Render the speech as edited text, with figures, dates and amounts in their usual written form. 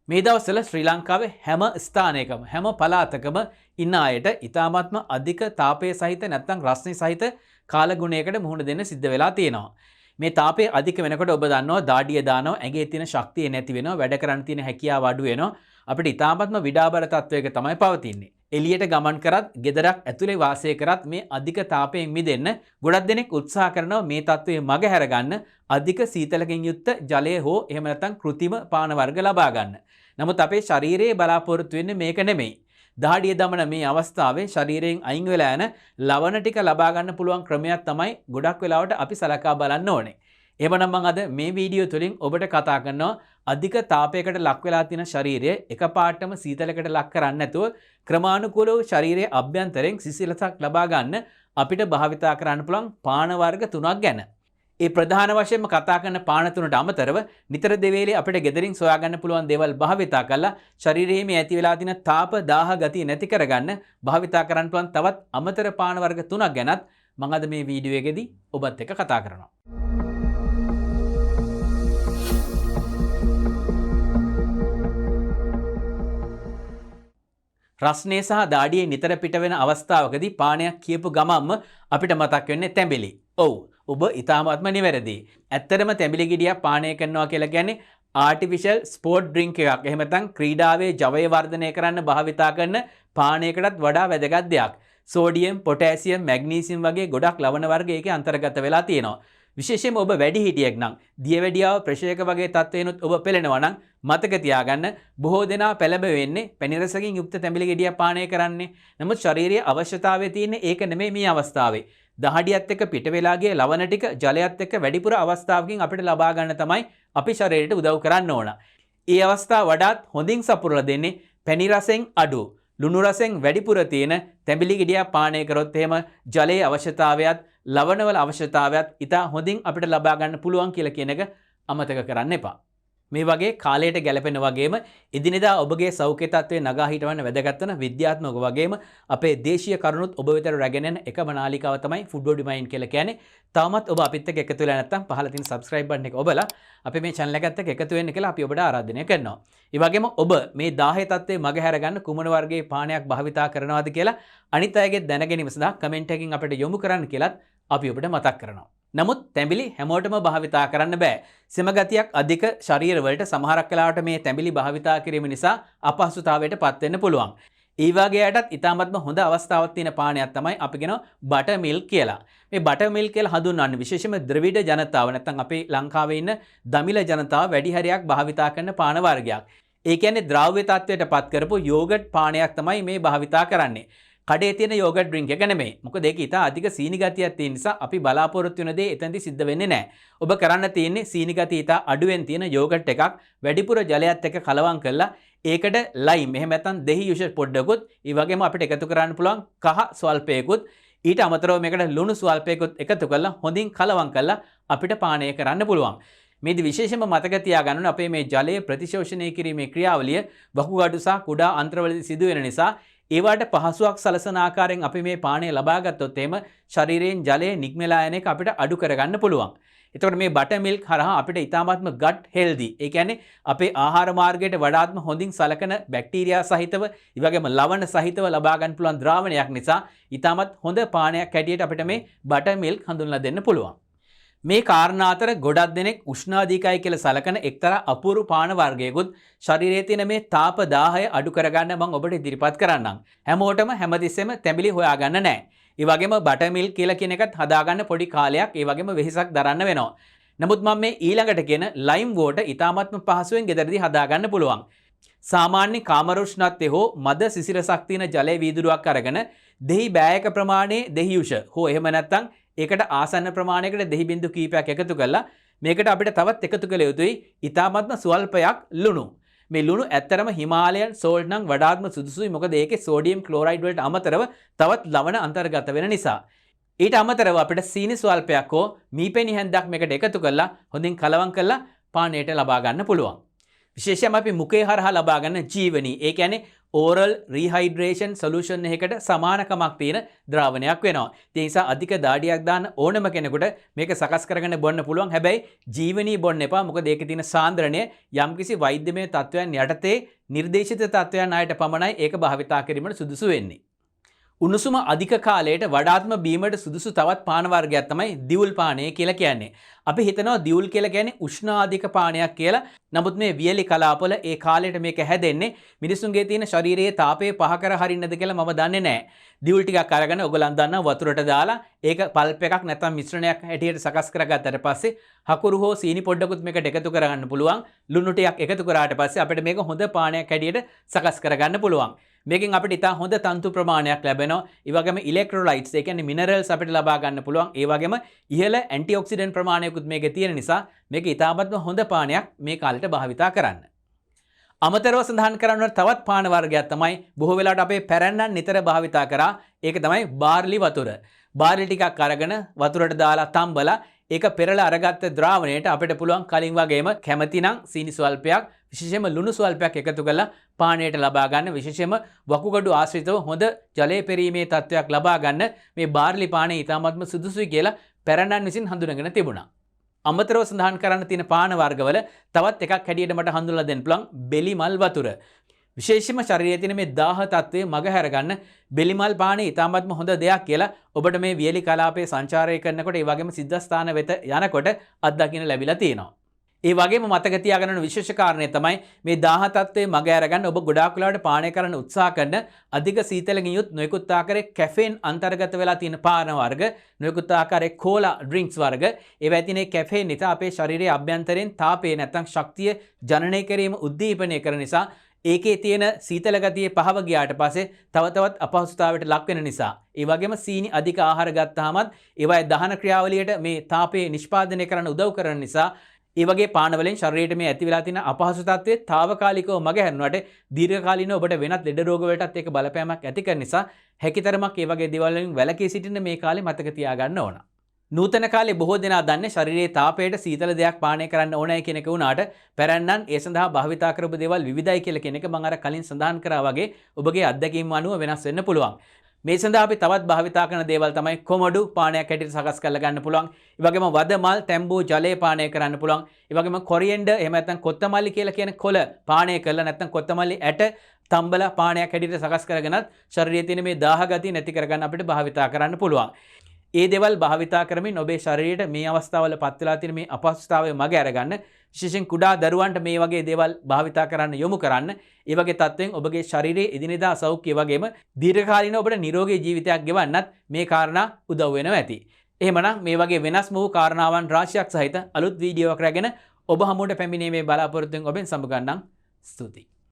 මේ දවස්වල ශ්‍රී ලංකාවේ හැම ස්ථානයකම හැම පළාතකම ඉන්න අයට ඉතාමත්ම අධික තාපය සහිත නැත්නම් රස්නේ සහිත කාලගුණයකට මුහුණ දෙන්න සිද්ධ වෙලා තියෙනවා. මේ තාපය අධික වෙනකොට ඔබ දන්නවා දාඩිය දානවා, ඇඟේ තියෙන ශක්තිය නැති වෙනවා, වැඩ කරන්න තියෙන හැකියාව අඩු වෙනවා. අපිට ඉතාමත්ම විඩාබර තත්වයක තමයි පවතින්නේ. එළියට ගමන් කරත්, ගෙදරක් ඇතුලේ වාසය කරත් මේ අධික තාපයෙන් මිදෙන්න ගොඩක් දෙනෙක් උත්සාහ කරනවා මේ තත්වයේ මග හැරගන්න අධික සීතලකින් යුක්ත ජලය හෝ එහෙම නැත්නම් කෘත්‍රිම පාන වර්ග ලබා ගන්න. නමුත් අපේ ශරීරයේ බලාපොරොත්තු වෙන්නේ මේක නෙමෙයි. දහඩිය දමන මේ අවස්ථාවේ ශරීරයෙන් අයින් වෙලා යන ලවණ ටික ලබා ගන්න පුළුවන් ක්‍රමයක් තමයි ගොඩක් වෙලාවට අපි සලකා බලන්න ඕනේ. එහෙමනම් මම අද මේ වීඩියෝ තුලින් ඔබට කතා කරනවා අධික තාපයකට ලක් වෙලා තියෙන ශරීරය එකපාරටම සීතලකට ලක් කරන්නේ නැතුව ක්‍රමානුකූලව ශරීරයේ අභ්‍යන්තරයෙන් සිසිලසක් ලබා ගන්න අපිට භාවිතා කරන්න පුළුවන් පාන වර්ග තුනක් ගැන. ඒ ප්‍රධාන වශයෙන්ම කතා කරන පාන තුනට අමතරව නිතර දෙවේලේ අපිට ගෙදරින් සොයා ගන්න පුළුවන් දේවල් භාවිතා කරලා ශරීරයේ මේ ඇති වෙලා තියෙන තාප දාහ ගතිය නැති කරගන්න භාවිතා කරන්න පුළුවන් තවත් අමතර පාන වර්ග තුනක් ගැනත් මම අද මේ වීඩියෝ එකේදී ඔබත් එක්ක කතා කරනවා. රස්නේ සහ දාඩියේ නිතර පිට වෙන අවස්ථාවකදී පානයක් කියපු ගමන්ම අපිට මතක් වෙන්නේ තැඹිලි. ඔව්, ඔබ ඉතාමත්ම නිවැරදි. ඇත්තටම තැඹිලි ගෙඩියක් පානය කරනවා කියලා කියන්නේ ආටිෆිෂල් ස්පෝර්ට් ඩ්‍රින්ක් එකක්. එහෙම නැත්නම් ක්‍රීඩාවේ ජවය වර්ධනය කරන්න භාවිතා කරන පානයකටත් වඩා වැදගත් දෙයක්. සෝඩියම්, පොටෑසියම්, මැග්නීසියම් වගේ ගොඩක් ලවණ වර්ග ඒකේ අන්තර්ගත වෙලා තියෙනවා. විශේෂයෙන්ම ඔබ වැඩිහිටියෙක් නම් දියවැඩියාව ප්‍රෙෂර් එක වගේ තත්ත්වයන්ොත් ඔබ පෙළෙනවා නම් මතක තියාගන්න බොහෝ දෙනා පෙළඹ වෙන්නේ පැණිරසකින් යුක්ත තැඹිලි ගෙඩියක් පානය කරන්නේ. නමුත් ශාරීරික අවශ්‍යතාවය තියෙන්නේ ඒක නෙමෙයි මේ අවස්ථාවේ. දහඩියත් එක්ක පිට වෙලා ගිය ලවණ ටික ජලයත් එක්ක වැඩිපුර අවස්ථාවකින් අපිට ලබා ගන්න තමයි අපි ශරීරයට උදව් කරන්න ඕන. ඒ අවස්ථාව වඩාත් හොඳින් සපුරලා දෙන්නේ පැණි රසෙන් අඩු, ලුණු රසෙන් වැඩිපුර තියෙන තැඹිලි ගෙඩියක් පානය කරොත් එහෙම ජලයේ අවශ්‍යතාවයත් ලවණවල අවශ්‍යතාවයත් ඉතා හොඳින් අපිට ලබා ගන්න පුළුවන් කියලා කියන එක අමතක කරන්න එපා. මේ වගේ කාලයට ගැලපෙන වගේම එදිනෙදා ඔබගේ සෞඛ්‍ය තත්ත්වය නගා හිටවන්න වැදගත් වෙන විද්‍යාත්මක වගේම අපේ දේශීය කරුණුත් ඔබ වෙතට රැගෙන එන එකම නාලිකාව තමයි ෆුඩ් බොඩි මයින්ඩ් කියලා කියන්නේ. තාමත් ඔබ අපිත් එක්ක එකතු වෙලා නැත්නම් පහළ තියෙන subscribe button එක ඔබලා අපේ මේ channel එකත් එක්ක එකතු වෙන්න කියලා අපි ඔබට ආරාධනය කරනවා. ඒ වගේම ඔබ මේ 10 තත්ත්වයේ මග හැරගන්න කුමන වර්ගයේ පානයක් භාවිතා කරනවද කියලා අනිත් අයගේ දැනගැනීම සඳහා කමෙන්ට් එකකින් අපිට යොමු කරන්න කියලාත් අපි ඔබට මතක් කරනවා. නමුත් තැඹිලි හැමෝටම භාවිතා කරන්න බෑ. සෙම ගතියක් අධික ශරීරවලට සමහරක් වෙලාවට මේ තැඹිලි භාවිතා කිරීම නිසා අපහසුතාවයට පත් වෙන්න පුළුවන්. ඒ වගේ අයටත් ඉතාමත්ම හොඳ අවස්ථාවක් තියෙන පානයක් තමයි අපි කියනවා බටර් මිල්ක් කියලා. මේ බටර් මිල්ක් කියලා හඳුන්වන්නේ විශේෂයෙන්ම ද්‍රවිඩ ජනතාව නැත්නම් අපේ ලංකාවේ ඉන්න දමිළ ජනතාව වැඩි හරියක් භාවිතා කරන පාන වර්ගයක්. ඒ කියන්නේ ද්‍රව්‍ය තත්වයට පත් කරපු යෝගට් පානයක් තමයි මේ භාවිතා කරන්නේ. කඩේ තියෙන යෝගට් ඩ්‍රින්ක් එක නෙමෙයි. මොකද ඒක ඉතා අධික සීනි ගතියක් තියෙන නිසා අපි බලාපොරොත්තු වෙන දේ එතනදි සිද්ධ වෙන්නේ නැහැ. ඔබ කරන්න තියෙන්නේ සීනි ගතිය ඉතා අඩුවෙන් තියෙන යෝගට් එකක් වැඩිපුර ජලයත් එක්ක කලවම් කරලා ඒකට ලයිම් එහෙම නැත්නම් දෙහි යුෂ පොඩ්ඩකුත් ඒ වගේම අපිට එකතු කරන්න පුළුවන් කහ ස්වල්පයකුත් ඊට අමතරව මේකට ලුණු ස්වල්පයකුත් එකතු කරලා හොඳින් කලවම් කරලා අපිට පානය කරන්න පුළුවන්. මේදි විශේෂයෙන්ම මතක තියාගන්න ඕනේ අපේ මේ ජලය ප්‍රතිශෝෂණය කිරීමේ ක්‍රියාවලිය වකුගඩු සහ කුඩා අන්ත්‍රවලදී සිදු වෙන නිසා ඒවට පහසුවක් සලසන ආකාරයෙන් අපි මේ පානය ලබා ගත්තොත් එහෙම ශරීරයෙන් ජලය නික්මලා යන එක අපිට අඩු කරගන්න පුළුවන්. එතකොට මේ බටර් මිල්ක් හරහා අපිට ඊටාත්ම gut healthy. ඒ කියන්නේ අපේ ආහාර මාර්ගයට වඩාත්ම හොඳින් සලකන බැක්ටීරියා සහිතව, ඒ වගේම ලවණ සහිතව ලබා ගන්න පුළුවන් ද්‍රාවණයක් නිසා ඊටමත් හොඳ පානයක් හැටියට අපිට මේ බටර් මිල්ක් හඳුන්වලා දෙන්න පුළුවන්. මේ කාරණා අතර ගොඩක් දෙනෙක් උෂ්ණාධිකයි කියලා සලකන එක්තරා අපූර්ව පාන වර්ගයකුත් ශරීරයේ තියෙන මේ තාප දාහය අඩු කරගන්න මම ඔබට ඉදිරිපත් කරන්නම්. හැමෝටම හැමතිස්සෙම තැඹිලි හොයාගන්න නැහැ. ඒ වගේම බටර් මිල්ක් කියලා කියන එකත් හදාගන්න පොඩි කාලයක් ඒ වගේම වෙහෙසක් දරන්න වෙනවා. නමුත් මම මේ ඊළඟට කියන ලයිම් වෝටර් ඉතාමත්ම පහසුවෙන් ගෙදරදී හදාගන්න පුළුවන්. සාමාන්‍ය කාමර උෂ්ණත්වයේ හෝ මද සිසිලසක් තියෙන ජලයේ වීදුරුවක් අරගෙන දෙහි බෑයක ප්‍රමාණයේ දෙහි යුෂ හෝ එහෙම නැත්නම් ඒකට ආසන්න ප්‍රමාණයකට දෙහි බිඳු කීපයක් එකතු කරලා මේකට අපිට තවත් එකතු කළ යුතුයි ඉතාමත්ම ස්වල්පයක් ලුණු. මේ ලුණු ඇත්තරම හිමාලයන් සෝල්ට් නම් වඩාත්ම සුදුසුයි. මොකද ඒකේ සෝඩියම් ක්ලෝරයිඩ් වලට අමතරව තවත් ලවණ අන්තර්ගත වෙන නිසා. ඊට අමතරව අපිට සීනි ස්වල්පයක් හෝ මීපෙනි හැන්දක් මේකට එකතු කරලා හොඳින් කලවම් කරලා පානයට ලබා ගන්න පුළුවන්. විශේෂයෙන්ම අපි මුඛය හරහා ලබා ගන්න ජීවනී. ඒ කියන්නේ ඕරල් රීහයිඩ්‍රේෂන් සොලියුෂන් එකකට සමානකමක් තියෙන ද්‍රාවණයක් වෙනවා. ඒ නිසා අධික දාඩියක් දාන්න ඕනම කෙනෙකුට මේක සකස් කරගෙන බොන්න පුළුවන්. හැබැයි ජීවනීය බොන්න එපා. මොකද ඒකේ තියෙන සාන්ද්‍රණය යම්කිසි වෛද්‍යමය තත්ත්වයන් යටතේ නිර්දේශිත තත්ත්වයන් ආයට පමණයි ඒක භාවිතා කිරීමට සුදුසු වෙන්නේ. උණුසුම අධික කාලයට වඩාත්ම බීමට සුදුසු තවත් පාන වර්ගයක් තමයි දිවුල් පානය කියලා කියන්නේ. අපි හිතනවා දිවුල් කියලා කියන්නේ උෂ්ණාධික පානයක් කියලා. නමුත් මේ වියලි කලාපවල ඒ කාලයට මේක හැදෙන්නේ මිනිසුන්ගේ තියෙන ශරීරයේ තාපය පහ කර හරින්නද කියලා මම දන්නේ නැහැ. දිවුල් ටිකක් අරගෙන ඔයගලන් දන්නා වතුරට දාලා ඒක පල්ප් එකක් නැත්නම් මිශ්‍රණයක් හැටියට සකස් කරගත්තට පස්සේ හකුරු හෝ සීනි පොඩ්ඩකුත් මේකට එකතු කරගන්න පුළුවන්. ලුණු ටිකක් එකතු කරාට පස්සේ අපිට මේක හොඳ පානයක් හැටියට සකස් කරගන්න පුළුවන්. මේකෙන් අපිට ඉතා හොඳ තන්තු ප්‍රමාණයක් ලැබෙනවා. ඒ වගේම ඉලෙක්ට්‍රොලයිට්ස් ඒ කියන්නේ මිනරල්ස් අපිට ලබා ගන්න පුළුවන්. ඒ වගේම ඉහළ ඇන්ටිඔක්සිඩන්ට් ප්‍රමාණයකුත් මේකේ තියෙන නිසා මේක ඉතාමත්ම හොඳ පානයක් මේ කාලෙට භාවිතා කරන්න. අමතරව සඳහන් කරන්න තවත් පාන වර්ගයක් තමයි බොහෝ වෙලාවට අපේ පැරැන්නන් නිතර භාවිතා කරා. ඒක තමයි බාර්ලි වතුර. බාර්ලි ටිකක් අරගෙන වතුරට දාලා තම්බලා ඒක පෙරලා අරගත්ත ද්‍රාවණයට අපිට පුළුවන් කලින් වගේම කැමති නම් සීනි ස්වල්පයක් විශේෂයෙන්ම ලුණු ස්වල්පයක් එකතු කරලා පානයට ලබා ගන්න. විශේෂයෙන්ම වකුගඩු ආශ්‍රිතව හොඳ ජලය පෙරීමේ තත්ත්වයක් ලබා ගන්න මේ බාර්ලි පානය ඉතාමත්ම සුදුසුයි කියලා පැරණන් විසින් හඳුනගෙන තිබුණා. අමතරව සඳහන් කරන්න තියෙන පාන වර්ගවල තවත් එකක් හැටියට මට හඳුන්වලා දෙන්න පුළුවන් බෙලි මල් වතුර. විශේෂයෙන්ම ශරීරයේ තියෙන මේ දාහ තත්ත්වය මගහැර ගන්න බෙලි මල් පානය ඉතාමත්ම හොඳ දෙයක් කියලා ඔබට මේ වියලි කලාපයේ සංචාරය කරනකොට ඒ වගේම සිද්ධාස්ථාන වෙත යනකොට අත්දකින්න ලැබිලා තියෙනවා. ඒ වගේම මතක තියාගන්න විශේෂ කාරණය තමයි මේ දාහ තත්ත්වයේ මගහැර ගන්න ඔබ ගොඩාක් වෙලාවට පානය කරන්න උත්සාහ කරන අධික සීතලකින් යුත් නොයෙකුත් ආකාරයේ කැෆේන් අන්තර්ගත වෙලා තියෙන පාන වර්ග, නොයෙකුත් ආකාරයේ කෝලා ඩ්‍රින්ක්ස් වර්ග, ඒවා තියෙන කැෆේන් නිසා අපේ ශරීරයේ අභ්‍යන්තරයෙන් තාපය නැත්නම් ශක්තිය ජනනය කිරීම උද්දීපනය කරන නිසා ඒකේ තියෙන සීතල ගතිය පහව ගියාට පස්සේ තව තවත් අපහසුතාවයට ලක් වෙන නිසා ඒ වගේම සීනි අධික ආහාර ගත්තාමත් ඒවායේ දහන ක්‍රියාවලියට මේ තාපය නිෂ්පාදනය කරන්න උදව් කරන නිසා ඒ වගේ පාන වලින් ශරීරයට මේ ඇති වෙලා තියෙන අපහසු තත්ත්වයේ తాවකාලිකව මගහැරුණාට දීර්ඝකාලීනව ඔබට වෙනත් ලෙඩ රෝග වලටත් ඒක බලපෑමක් ඇති කරන නිසා හැකිතරමක් ඒ වගේ දේවල් වලින් වැළකී සිටින්න මේ කාලේ මතක තියාගන්න ඕන. නූතන කාලේ බොහෝ දෙනා දන්නේ ශරීරයේ තාපයට සීතල දෙයක් පානය කරන්න ඕනයි කියන එක වුණාට පැරැන්නන් ඒ සඳහා භාවිතා කරපු දේවල් විවිධයි කියලා කියන එක මම අර කලින් සඳහන් කරා වගේ ඔබගේ අත්දැකීම් අනුව වෙනස් වෙන්න පුළුවන්. මේ සඳහා අපි තවත් භාවිතා කරන දේවල් තමයි කොමඩු පානයක් හැටියට සකස් කරලා ගන්න පුළුවන්. ඒ වගේම වදමල් තැඹු ජලය පානය කරන්න පුළුවන්. ඒ වගේම කොරියන්ඩර් එහෙම නැත්නම් කොත්තමල්ලි කියලා කියන කොළ පානය කරලා නැත්නම් කොත්තමල්ලි ඇට තම්බලා පානයක් හැටියට සකස් කරගෙනත් ශරීරයේ තියෙන මේ දාහ ගතිය නැති කරගන්න අපිට භාවිතා කරන්න පුළුවන්. ඒ දේවල් භාවිතා කරමින් ඔබේ ශරීරයට මේ අවස්ථාවල පත් වෙලා තියෙන මේ අපහසුතාවය මග අරගන්න විශේෂයෙන් කුඩා දරුවන්ට මේ වගේ දේවල් භාවිතා කරන්න යොමු කරන්න. ඒ වගේ තත්ත්වෙන් ඔබගේ ශරීරයේ එදිනෙදා සෞඛ්‍ය වගේම දීර්ඝකාලීන ඔබට නිරෝගී ජීවිතයක් ගෙවන්නත් මේ කාරණා උදව් වෙනවා ඇති. එහෙමනම් මේ වගේ වෙනස්ම වූ කාරණාවන් රාශියක් සහිත අලුත් වීඩියෝවක් රැගෙන ඔබ හමුවට පැමිණීමේ බලාපොරොත්තුෙන් ඔබෙන් සමුගන්නම්. ස්තුතියි.